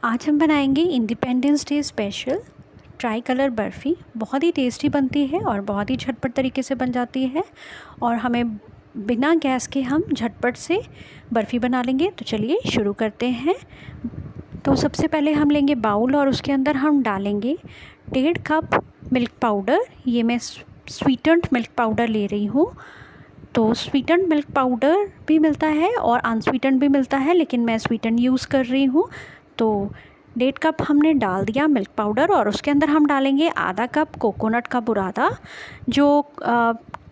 आज हम बनाएंगे independence day special try colour barfi. बहुत ही टेस्टी बनती है और बहुत ही झटपट तरीके से बन जाती है और हमें बिना गैस के हम झटपट से बर्फ़ी बना लेंगे। तो चलिए शुरू करते हैं। तो सबसे पहले हम लेंगे बाउल और उसके अंदर हम डालेंगे 1.5 कप मिल्क पाउडर। ये मैं स्वीटेंड मिल्क पाउडर ले रही हूँ। तो स्वीटेंड मिल्क पाउडर भी मिलता है और अनस्वीटेंड भी मिलता है, लेकिन मैं स्वीटेंड यूज़ कर रही हूँ। तो 1.5 कप हमने डाल दिया मिल्क पाउडर और उसके अंदर हम डालेंगे आधा कप कोकोनट का बुरादा। जो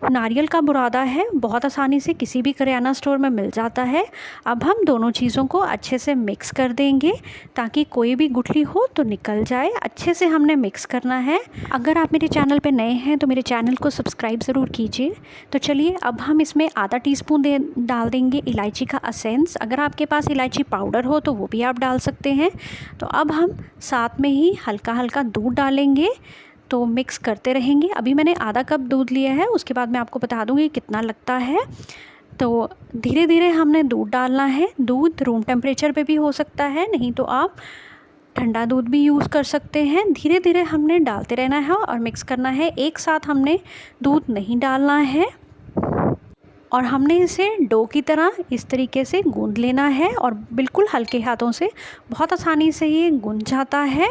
नारियल का बुरादा है, बहुत आसानी से किसी भी करियाना स्टोर में मिल जाता है। अब हम दोनों चीज़ों को अच्छे से मिक्स कर देंगे ताकि कोई भी गुठली हो तो निकल जाए। अच्छे से हमने मिक्स करना है। अगर आप मेरे चैनल पे नए हैं तो मेरे चैनल को सब्सक्राइब ज़रूर कीजिए। तो चलिए अब हम इसमें आधा टीस्पून डाल देंगे इलायची का एसेंस। अगर आपके पास इलायची पाउडर हो तो वो भी आप डाल सकते हैं। तो अब हम साथ में ही हल्का हल्का दूध डालेंगे, तो मिक्स करते रहेंगे। अभी मैंने आधा कप दूध लिया है, उसके बाद मैं आपको बता दूँगी कितना लगता है। तो धीरे धीरे हमने दूध डालना है। दूध रूम टेम्परेचर पे भी हो सकता है, नहीं तो आप ठंडा दूध भी यूज़ कर सकते हैं। धीरे धीरे हमने डालते रहना है और मिक्स करना है। एक साथ हमने दूध नहीं डालना है और हमने इसे डो की तरह इस तरीके से गूंद लेना है और बिल्कुल हल्के हाथों से। बहुत आसानी से ये गूंद जाता है।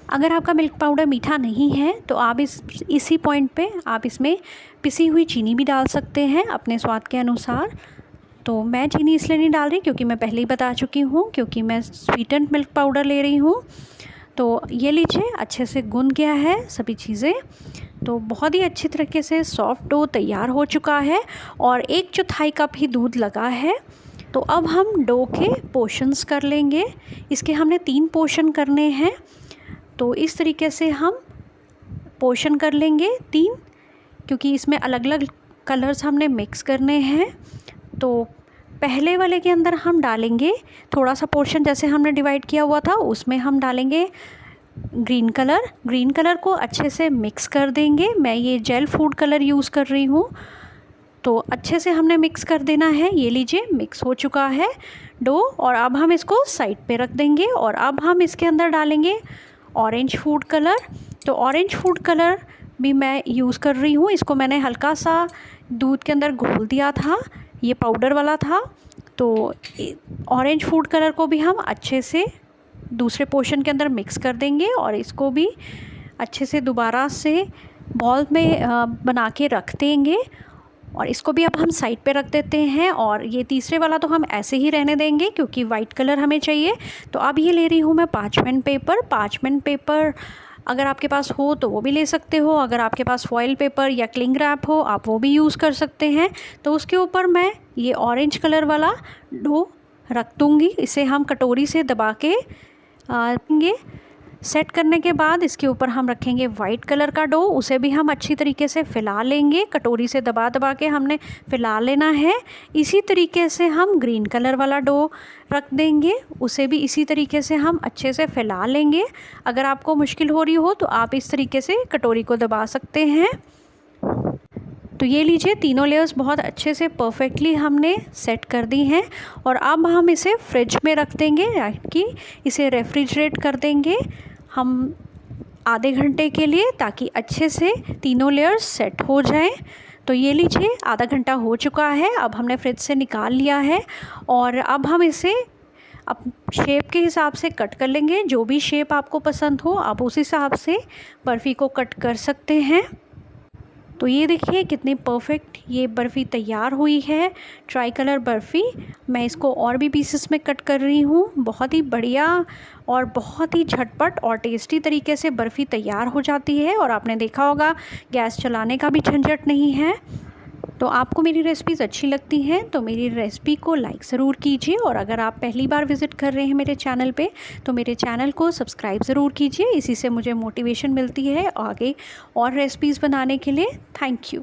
अगर आपका मिल्क पाउडर मीठा नहीं है तो आप इसी पॉइंट पे आप इसमें पिसी हुई चीनी भी डाल सकते हैं अपने स्वाद के अनुसार। तो मैं चीनी इसलिए नहीं डाल रही क्योंकि मैं पहले ही बता चुकी हूँ, क्योंकि मैं स्वीटेंड मिल्क पाउडर ले रही हूँ। तो ये लीजिए, अच्छे से गूंद गया है सभी चीज़ें। तो बहुत ही अच्छी तरीके से सॉफ्ट डो तैयार हो चुका है और 1/4 कप ही दूध लगा है। तो अब हम डो के पोर्शंस कर लेंगे। इसके हमने 3 पोर्शन करने हैं। तो इस तरीके से हम पोर्शन कर लेंगे 3, क्योंकि इसमें अलग अलग कलर्स हमने मिक्स करने हैं। तो पहले वाले के अंदर हम डालेंगे थोड़ा सा पोर्शन, जैसे हमने डिवाइड किया हुआ था उसमें हम डालेंगे ग्रीन कलर। ग्रीन कलर को अच्छे से मिक्स कर देंगे। मैं ये जेल फूड कलर यूज़ कर रही हूँ। तो अच्छे से हमने मिक्स कर देना है। ये लीजिए, मिक्स हो चुका है डो और अब हम इसको साइड पे रख देंगे। और अब हम इसके अंदर डालेंगे ऑरेंज फूड कलर। तो ऑरेंज फूड कलर भी मैं यूज़ कर रही हूँ। इसको मैंने हल्का सा दूध के अंदर घोल दिया था, ये पाउडर वाला था। तो ऑरेंज फूड कलर को भी हम अच्छे से दूसरे पोर्शन के अंदर मिक्स कर देंगे और इसको भी अच्छे से दोबारा से बॉल में बना के रख देंगे। और इसको भी अब हम साइड पे रख देते हैं। और ये तीसरे वाला तो हम ऐसे ही रहने देंगे क्योंकि वाइट कलर हमें चाहिए। तो अब ये ले रही हूँ मैं पार्चमेंट पेपर। पार्चमेंट पेपर अगर आपके पास हो तो वो भी ले सकते हो। अगर आपके पास फॉइल पेपर या क्लिंग रैप हो आप वो भी यूज़ कर सकते हैं। तो उसके ऊपर मैं ये ऑरेंज कलर वाला डो रख दूँगी। इसे हम कटोरी से दबा के देंगे। सेट करने के बाद इसके ऊपर हम रखेंगे वाइट कलर का डो। उसे भी हम अच्छी तरीके से फैला लेंगे। कटोरी से दबा दबा के हमने फैला लेना है। इसी तरीके से हम ग्रीन कलर वाला डो रख देंगे, उसे भी इसी तरीके से हम अच्छे से फैला लेंगे। अगर आपको मुश्किल हो रही हो तो आप इस तरीके से कटोरी को दबा सकते हैं। तो ये लीजिए, तीनों लेयर्स बहुत अच्छे से परफेक्टली हमने सेट कर दी हैं। और अब हम इसे फ्रिज में रख देंगे, कि इसे रेफ्रिजरेट कर देंगे हम आधे घंटे के लिए, ताकि अच्छे से तीनों लेयर्स सेट हो जाएं। तो ये लीजिए, आधा घंटा हो चुका है। अब हमने फ्रिज से निकाल लिया है और अब हम इसे अब शेप के हिसाब से कट कर लेंगे। जो भी शेप आपको पसंद हो आप उस हिसाब से बर्फ़ी को कट कर सकते हैं। तो ये देखिए कितनी परफेक्ट ये बर्फ़ी तैयार हुई है, ट्राई कलर बर्फ़ी। मैं इसको और भी पीसेस में कट कर रही हूँ। बहुत ही बढ़िया और बहुत ही झटपट और टेस्टी तरीके से बर्फ़ी तैयार हो जाती है। और आपने देखा होगा गैस चलाने का भी झंझट नहीं है। तो आपको मेरी रेसिपीज़ अच्छी लगती हैं तो मेरी रेसिपी को लाइक ज़रूर कीजिए। और अगर आप पहली बार विज़िट कर रहे हैं मेरे चैनल पे तो मेरे चैनल को सब्सक्राइब ज़रूर कीजिए। इसी से मुझे मोटिवेशन मिलती है आगे और रेसिपीज़ बनाने के लिए। Thank you.